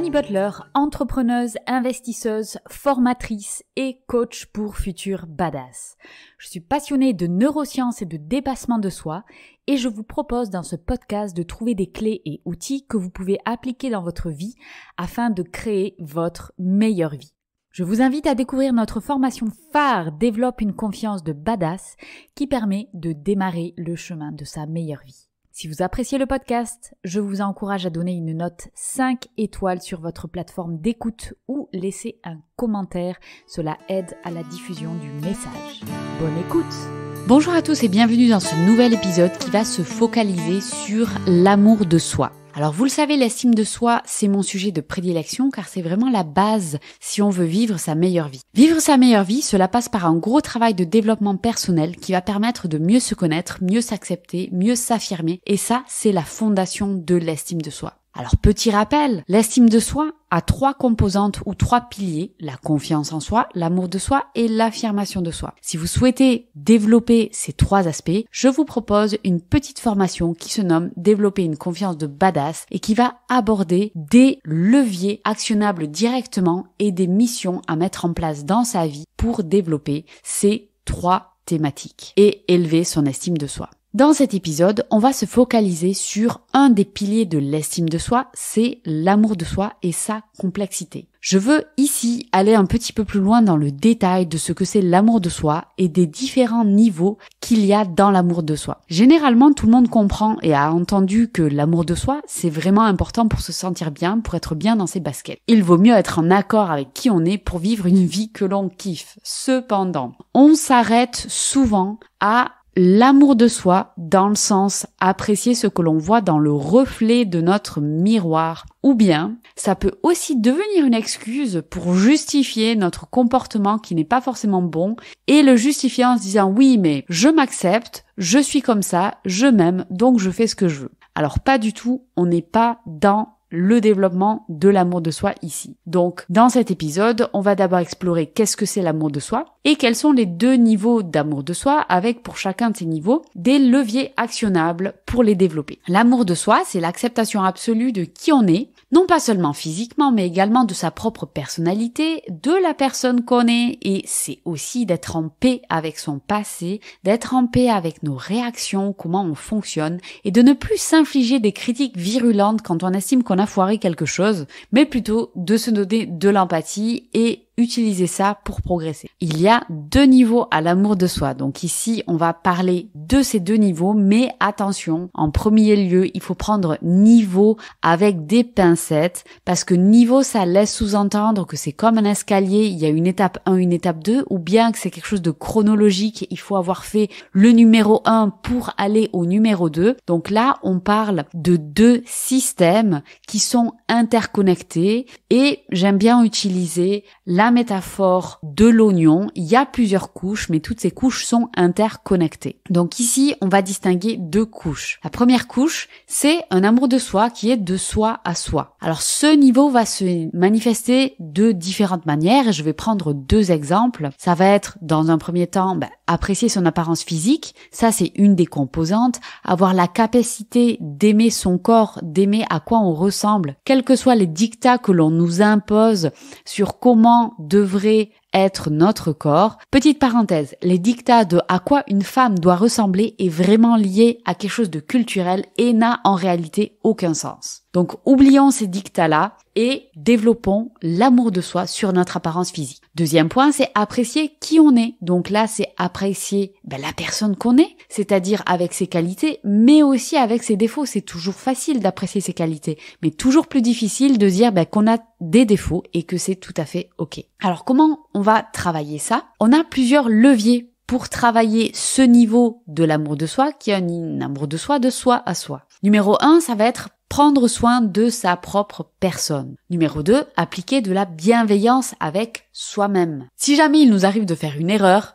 Annie Butler, entrepreneuse, investisseuse, formatrice et coach pour futurs badass. Je suis passionnée de neurosciences et de dépassement de soi et je vous propose dans ce podcast de trouver des clés et outils que vous pouvez appliquer dans votre vie afin de créer votre meilleure vie. Je vous invite à découvrir notre formation phare Développe une confiance de badass qui permet de démarrer le chemin de sa meilleure vie. Si vous appréciez le podcast, je vous encourage à donner une note 5 étoiles sur votre plateforme d'écoute ou laisser un commentaire. Cela aide à la diffusion du message. Bonne écoute! Bonjour à tous et bienvenue dans ce nouvel épisode qui va se focaliser sur l'amour de soi. Alors vous le savez, l'estime de soi, c'est mon sujet de prédilection car c'est vraiment la base si on veut vivre sa meilleure vie. Vivre sa meilleure vie, cela passe par un gros travail de développement personnel qui va permettre de mieux se connaître, mieux s'accepter, mieux s'affirmer et ça, c'est la fondation de l'estime de soi. Alors petit rappel, l'estime de soi a 3 composantes ou 3 piliers, la confiance en soi, l'amour de soi et l'affirmation de soi. Si vous souhaitez développer ces 3 aspects, je vous propose une petite formation qui se nomme Développer une confiance de badass et qui va aborder des leviers actionnables directement et des missions à mettre en place dans sa vie pour développer ces 3 thématiques et élever son estime de soi. Dans cet épisode, on va se focaliser sur un des piliers de l'estime de soi, c'est l'amour de soi et sa complexité. Je veux ici aller un petit peu plus loin dans le détail de ce que c'est l'amour de soi et des différents niveaux qu'il y a dans l'amour de soi. Généralement, tout le monde comprend et a entendu que l'amour de soi, c'est vraiment important pour se sentir bien, pour être bien dans ses baskets. Il vaut mieux être en accord avec qui on est pour vivre une vie que l'on kiffe. Cependant, on s'arrête souvent à l'amour de soi dans le sens apprécier ce que l'on voit dans le reflet de notre miroir. Ou bien, ça peut aussi devenir une excuse pour justifier notre comportement qui n'est pas forcément bon et le justifier en se disant oui mais je m'accepte, je suis comme ça, je m'aime donc je fais ce que je veux. Alors pas du tout, on n'est pas dans le développement de l'amour de soi ici. Donc, dans cet épisode, on va d'abord explorer qu'est-ce que c'est l'amour de soi et quels sont les 2 niveaux d'amour de soi avec pour chacun de ces niveaux des leviers actionnables pour les développer. L'amour de soi, c'est l'acceptation absolue de qui on est, non pas seulement physiquement, mais également de sa propre personnalité, de la personne qu'on est, et c'est aussi d'être en paix avec son passé, d'être en paix avec nos réactions, comment on fonctionne, et de ne plus s'infliger des critiques virulentes quand on estime qu'on a foiré quelque chose, mais plutôt de se donner de l'empathie et utiliser ça pour progresser. Il y a 2 niveaux à l'amour de soi. Donc ici, on va parler de ces 2 niveaux, mais attention, en premier lieu, il faut prendre niveau avec des pincettes parce que niveau, ça laisse sous-entendre que c'est comme un escalier, il y a une étape 1, une étape 2, ou bien que c'est quelque chose de chronologique, il faut avoir fait le numéro 1 pour aller au numéro 2. Donc là, on parle de 2 systèmes qui sont interconnectés et j'aime bien utiliser la métaphore de l'oignon. Il y a plusieurs couches, mais toutes ces couches sont interconnectées. Donc ici, on va distinguer 2 couches. La première couche, c'est un amour de soi qui est de soi à soi. Alors ce niveau va se manifester de différentes manières et je vais prendre 2 exemples. Ça va être dans un premier temps, apprécier son apparence physique. Ça, c'est une des composantes. Avoir la capacité d'aimer son corps, d'aimer à quoi on ressemble, quels que soient les dictats que l'on nous impose sur comment devrait être notre corps. Petite parenthèse, les dictats de à quoi une femme doit ressembler est vraiment lié à quelque chose de culturel et n'a en réalité aucun sens. Donc oublions ces dictats-là et développons l'amour de soi sur notre apparence physique. Deuxième point, c'est apprécier qui on est. Donc là, c'est apprécier la personne qu'on est, c'est-à-dire avec ses qualités, mais aussi avec ses défauts. C'est toujours facile d'apprécier ses qualités, mais toujours plus difficile de dire qu'on a des défauts et que c'est tout à fait ok. Alors comment on va travailler ça? On a plusieurs leviers pour travailler ce niveau de l'amour de soi qui est un amour de soi à soi. Numéro 1, ça va être prendre soin de sa propre personne. Numéro 2, appliquer de la bienveillance avec soi-même. Si jamais il nous arrive de faire une erreur,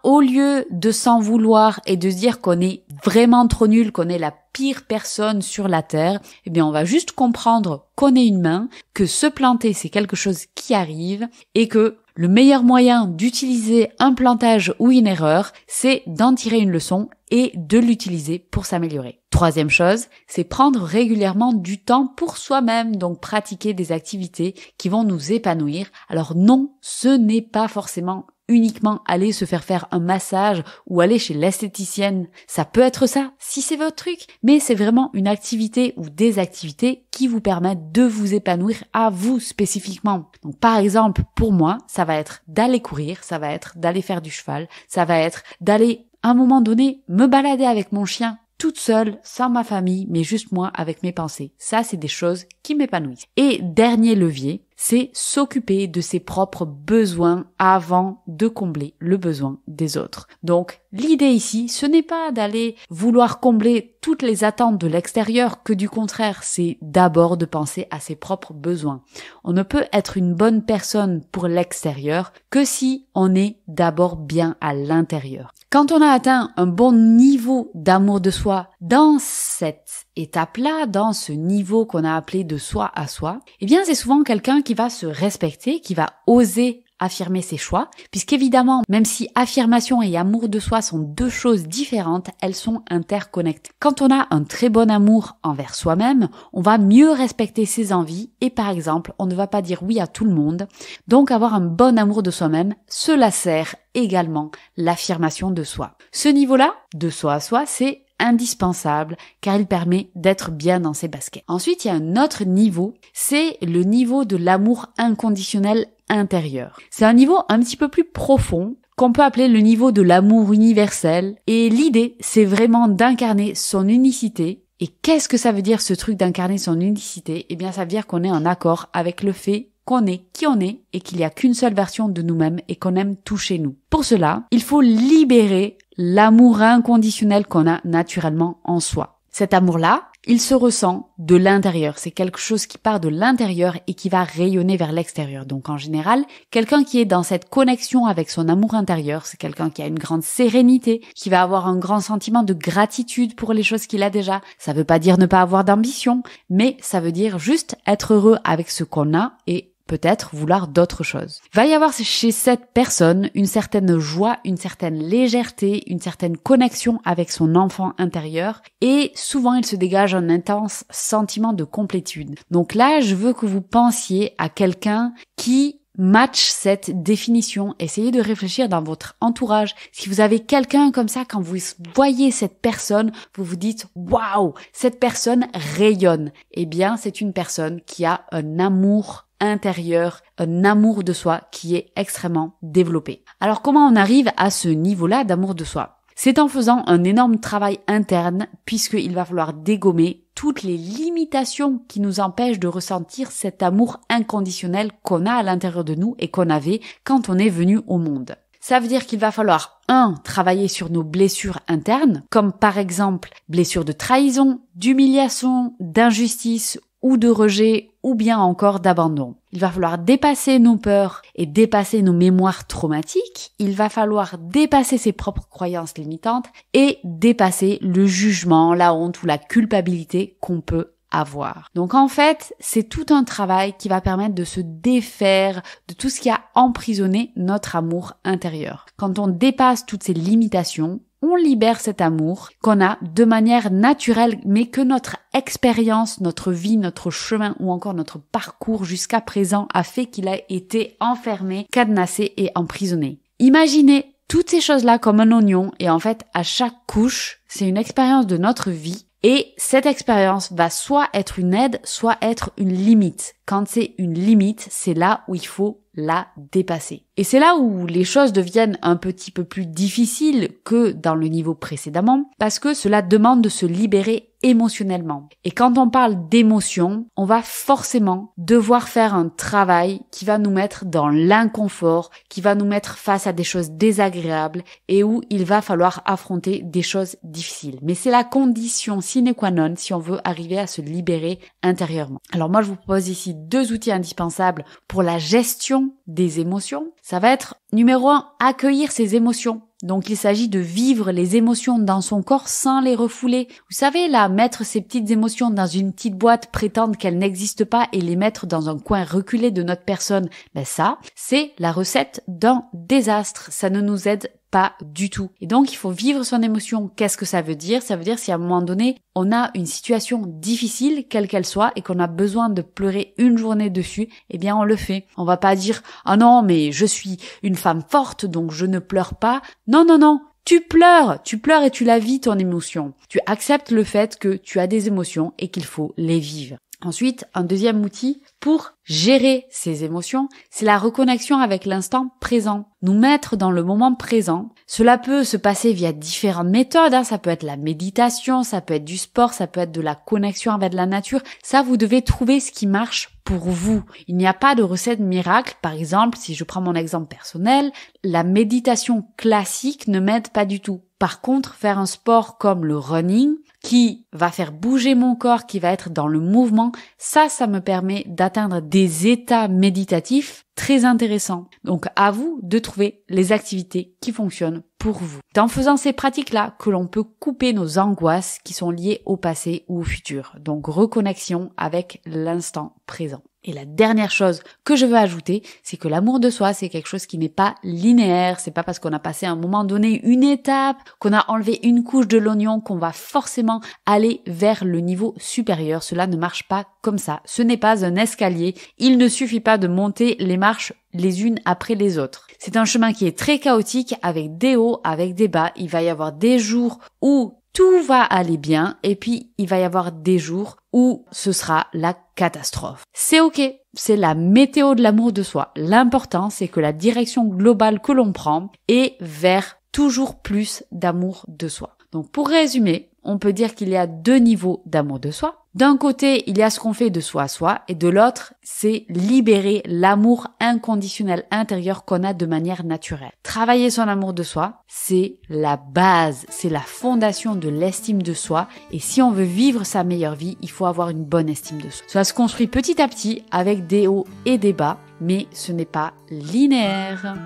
au lieu de s'en vouloir et de se dire qu'on est vraiment trop nul, qu'on est la pire personne sur la terre, on va juste comprendre qu'on est humain, que se planter c'est quelque chose qui arrive et que le meilleur moyen d'utiliser un plantage ou une erreur, c'est d'en tirer une leçon et de l'utiliser pour s'améliorer. Troisième chose, c'est prendre régulièrement du temps pour soi-même, donc pratiquer des activités qui vont nous épanouir. Alors non, ce n'est pas forcément uniquement aller se faire un massage ou aller chez l'esthéticienne. Ça peut être ça, si c'est votre truc, mais c'est vraiment une activité ou des activités qui vous permettent de vous épanouir à vous spécifiquement. Donc par exemple, pour moi, ça va être d'aller courir, ça va être d'aller faire du cheval, ça va être d'aller à un moment donné me balader avec mon chien toute seule, sans ma famille, mais juste moi avec mes pensées. Ça, c'est des choses qui m'épanouissent. Et dernier levier, c'est s'occuper de ses propres besoins avant de combler le besoin des autres. Donc, l'idée ici, ce n'est pas d'aller vouloir combler toutes les attentes de l'extérieur, que du contraire, c'est d'abord de penser à ses propres besoins. On ne peut être une bonne personne pour l'extérieur que si on est d'abord bien à l'intérieur. Quand on a atteint un bon niveau d'amour de soi dans cette étape-là, dans ce niveau qu'on a appelé de soi à soi, eh bien c'est souvent quelqu'un qui va se respecter, qui va oser affirmer ses choix, puisqu'évidemment, même si affirmation et amour de soi sont deux choses différentes, elles sont interconnectées. Quand on a un très bon amour envers soi-même, on va mieux respecter ses envies et par exemple, on ne va pas dire oui à tout le monde. Donc avoir un bon amour de soi-même, cela sert également l'affirmation de soi. Ce niveau-là, de soi à soi, c'est indispensable car il permet d'être bien dans ses baskets. Ensuite, il y a un autre niveau, c'est le niveau de l'amour inconditionnel intérieur. C'est un niveau un petit peu plus profond qu'on peut appeler le niveau de l'amour universel et l'idée, c'est vraiment d'incarner son unicité. Et qu'est-ce que ça veut dire ce truc d'incarner son unicité? Eh bien, ça veut dire qu'on est en accord avec le fait qu'on est qui on est et qu'il n'y a qu'une seule version de nous-mêmes et qu'on aime tout chez nous. Pour cela, il faut libérer l'amour inconditionnel qu'on a naturellement en soi. Cet amour-là, il se ressent de l'intérieur. C'est quelque chose qui part de l'intérieur et qui va rayonner vers l'extérieur. Donc en général, quelqu'un qui est dans cette connexion avec son amour intérieur, c'est quelqu'un qui a une grande sérénité, qui va avoir un grand sentiment de gratitude pour les choses qu'il a déjà. Ça veut pas dire ne pas avoir d'ambition, mais ça veut dire juste être heureux avec ce qu'on a et peut-être vouloir d'autres choses. Il va y avoir chez cette personne une certaine joie, une certaine légèreté, une certaine connexion avec son enfant intérieur et souvent il se dégage un intense sentiment de complétude. Donc là, je veux que vous pensiez à quelqu'un qui match cette définition. Essayez de réfléchir dans votre entourage. Si vous avez quelqu'un comme ça, quand vous voyez cette personne, vous vous dites « Waouh, cette personne rayonne ». Eh bien, c'est une personne qui a un amour intérieur, un amour de soi qui est extrêmement développé. Alors comment on arrive à ce niveau-là d'amour de soi? C'est en faisant un énorme travail interne puisqu'il va falloir dégommer toutes les limitations qui nous empêchent de ressentir cet amour inconditionnel qu'on a à l'intérieur de nous et qu'on avait quand on est venu au monde. Ça veut dire qu'il va falloir, travailler sur nos blessures internes, comme par exemple blessures de trahison, d'humiliation, d'injustice ou de rejet ou bien encore d'abandon. Il va falloir dépasser nos peurs et dépasser nos mémoires traumatiques. Il va falloir dépasser ses propres croyances limitantes et dépasser le jugement, la honte ou la culpabilité qu'on peut avoir. Donc en fait, c'est tout un travail qui va permettre de se défaire de tout ce qui a emprisonné notre amour intérieur. Quand on dépasse toutes ces limitations, on libère cet amour qu'on a de manière naturelle, mais que notre expérience, notre vie, notre chemin ou encore notre parcours jusqu'à présent a fait qu'il a été enfermé, cadenassé et emprisonné. Imaginez toutes ces choses-là comme un oignon et en fait, à chaque couche, c'est une expérience de notre vie et cette expérience va soit être une aide, soit être une limite. Quand c'est une limite, c'est là où il faut la dépasser. Et c'est là où les choses deviennent un petit peu plus difficiles que dans le niveau précédemment, parce que cela demande de se libérer émotionnellement. Et quand on parle d'émotion, on va forcément devoir faire un travail qui va nous mettre dans l'inconfort, qui va nous mettre face à des choses désagréables et où il va falloir affronter des choses difficiles. Mais c'est la condition sine qua non si on veut arriver à se libérer intérieurement. Alors moi, je vous propose ici 2 outils indispensables pour la gestion des émotions. Ça va être numéro 1, accueillir ses émotions. Donc il s'agit de vivre les émotions dans son corps sans les refouler. Vous savez là, mettre ces petites émotions dans une petite boîte, prétendre qu'elles n'existent pas et les mettre dans un coin reculé de notre personne, ça, c'est la recette d'un désastre. Ça ne nous aide pas du tout. Et donc, il faut vivre son émotion. Qu'est-ce que ça veut dire? Ça veut dire si à un moment donné, on a une situation difficile, quelle qu'elle soit, et qu'on a besoin de pleurer une journée dessus, eh bien, on le fait. On va pas dire « Ah non, mais je suis une femme forte, donc je ne pleure pas. » Non. Tu pleures et tu la vis ton émotion. Tu acceptes le fait que tu as des émotions et qu'il faut les vivre. Ensuite, un deuxième outil pour gérer ces émotions, c'est la reconnexion avec l'instant présent. Nous mettre dans le moment présent. Cela peut se passer via différentes méthodes. Ça peut être la méditation, ça peut être du sport, ça peut être de la connexion avec la nature. Ça, vous devez trouver ce qui marche pour vous. Il n'y a pas de recette miracle. Par exemple, si je prends mon exemple personnel, la méditation classique ne m'aide pas du tout. Par contre, faire un sport comme le running, qui va faire bouger mon corps, qui va être dans le mouvement, ça me permet d'atteindre des états méditatifs très intéressants. Donc à vous de trouver les activités qui fonctionnent pour vous. C'est en faisant ces pratiques-là que l'on peut couper nos angoisses qui sont liées au passé ou au futur. Donc reconnexion avec l'instant présent. Et la dernière chose que je veux ajouter, c'est que l'amour de soi, c'est quelque chose qui n'est pas linéaire. C'est pas parce qu'on a passé à un moment donné une étape, qu'on a enlevé une couche de l'oignon, qu'on va forcément aller vers le niveau supérieur. Cela ne marche pas comme ça. Ce n'est pas un escalier. Il ne suffit pas de monter les marches les unes après les autres. C'est un chemin qui est très chaotique, avec des hauts, avec des bas. Il va y avoir des jours où tout va aller bien, et puis il va y avoir des jours où ce sera la catastrophe. C'est ok, c'est la météo de l'amour de soi. L'important, c'est que la direction globale que l'on prend est vers toujours plus d'amour de soi. Donc pour résumer, on peut dire qu'il y a 2 niveaux d'amour de soi. D'un côté, il y a ce qu'on fait de soi à soi, et de l'autre, c'est libérer l'amour inconditionnel intérieur qu'on a de manière naturelle. Travailler son amour de soi, c'est la base, c'est la fondation de l'estime de soi, et si on veut vivre sa meilleure vie, il faut avoir une bonne estime de soi. Ça se construit petit à petit avec des hauts et des bas, mais ce n'est pas linéaire.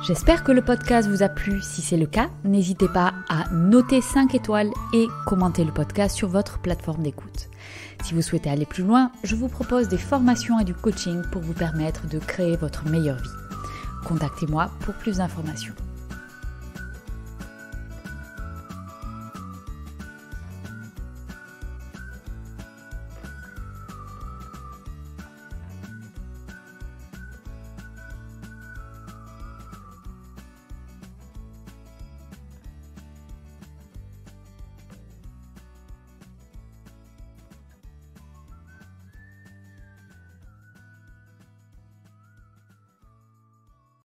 J'espère que le podcast vous a plu. Si c'est le cas, n'hésitez pas à noter 5 étoiles et commenter le podcast sur votre plateforme d'écoute. Si vous souhaitez aller plus loin, je vous propose des formations et du coaching pour vous permettre de créer votre meilleure vie. Contactez-moi pour plus d'informations.